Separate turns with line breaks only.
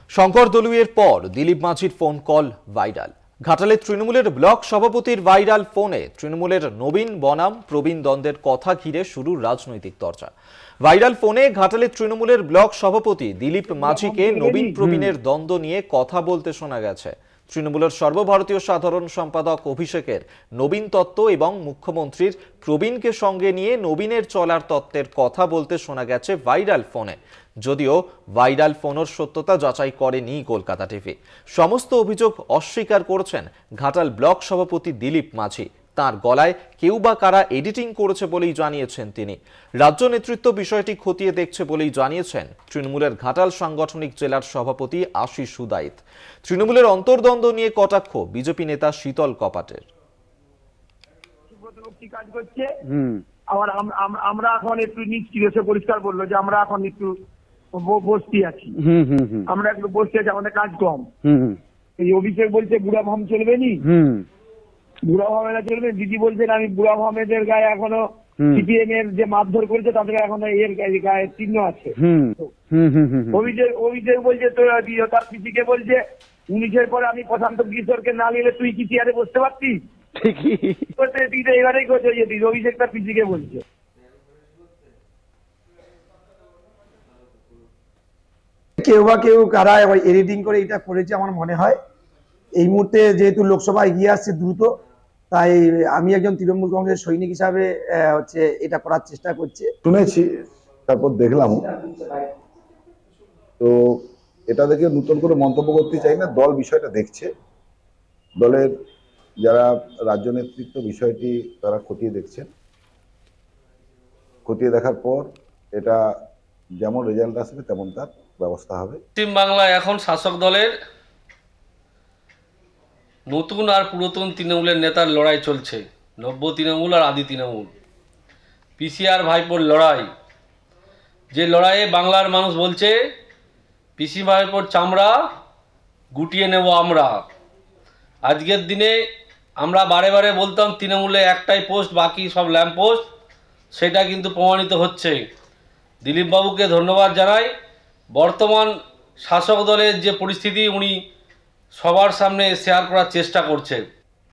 শঙ্কর দলুইয়ের পর দিলীপ মাঝির phone call viral. ঘাটালের তৃণমূলের ব্লক সভাপতির ভাইরাল ফোনে তৃণমূলের নবীন বনাম প্রবীণ দ্বন্দ্বের কথা ঘিরে শুরু রাজনৈতিক চর্চা। ভাইরাল ফোনে ঘাটালের তৃণমূলের ব্লক সভাপতি দিলীপ মাঝিকে নবীন প্রবীণের দ্বন্দ্ব নিয়ে কথা বলতে শোনা গেছে। তৃণমূলের সর্বভারতীয় সাধারণ সম্পাদক অভিষেকের নবীন তত্ত্ব এবং মুখ্যমন্ত্রীর প্রবীণকে সঙ্গে নিয়ে নবীনের চলার তত্ত্বের কথা বলতে শোনা গেছে ভাইরাল ফোনে। যদিও ভাইরাল ফোনের সত্যতা যাচাই করেনি কলকাতা টিভি। সমস্ত অভিযোগ অস্বীকার করেছেন ঘাটাল ব্লক সভাপতি দিলীপ মাঝি। তার গলায় কেউ বা কারা এডিটিং করেছে বলেই জানিয়েছেন তিনি। রাজ্য নেতৃত্ব বিষয়টি খতিয়ে দেখছে বলেই জানিয়েছেন তৃণমূলের ঘাটাল সাংগঠনিক জেলার সভাপতি আশিস উদাইত। তৃণমূলের অন্তর্দ্বন্দ্ব নিয়ে কটাক্ষ বিজেপি নেতা শীতল কপাটের।
আমরা এখন একটু নিশ্চিত পরিষ্কার বললো যে আমরা এখন একটু বসতি আছি, আমরা একটু বসতে আছি, আমাদের কাজ কম। এই অভিষেক বলছে বুড়া ভাম চলবে নি, বুড়া ভামেরা চলবে। দিদি বলছেন আমি বুড়া ভামেদের গায়ে এখনো সিপিএম এর যে মারধর করেছে তাদের এখনো এর গায়ে চিহ্ন আছে। অভিষেক বলছে তার পিসিকে বলছে 19-এর পরে আমি প্রশান্ত কিশোরকে না নিলে তুই কি চেয়ারে বসতে পারতিস? এবারেই করছে অভিষেক তার পিসিকে বলছে।
কেউ বা কেউ কারা এডিটিং করে এটা করেছে আমার মনে হয়। এই মুহূর্তে যেহেতু লোকসভা এগিয়ে আসছে দ্রুত, তাই আমি একজন তৃণমূল কংগ্রেস সৈনিক হিসাবে এটা করার চেষ্টা করছে।
শুনেছি, তারপর দেখলাম। তো এটা দেখে নতুন করে মন্তব্য করতে চাই না। দল বিষয়টা দেখছে, দলের যারা রাজ্য নেতৃত্ব বিষয়টি তারা খতিয়ে দেখছেন। খতিয়ে দেখার পর এটা যেমন রেজাল্ট আসবে তেমন তার ব্যবস্থা হবে।
পশ্চিম বাংলায় এখন শাসক দলের নতুন আর পুরাতন তৃণমূলের নেতার লড়াই চলছে। নব্য তৃণমূল আর আদি তৃণমূল, পিসিআর ভাইপোর লড়াই। যে লড়াইয়ে বাংলার মানুষ বলছে পিসি ভাইপোর চামড়া গুটিয়ে নেব আমরা। আজকের দিনে আমরা বারে বারে বলতাম তৃণমূলে একটাই পোস্ট, বাকি সব ল্যাম্প পোস্ট, সেটা কিন্তু প্রমাণিত হচ্ছে। দিলীপ বাবুকে ধন্যবাদ জানাই। বর্তমান শাসক দলের যে পরিস্থিতি উনি সবার সামনে শেয়ার করার চেষ্টা করছে।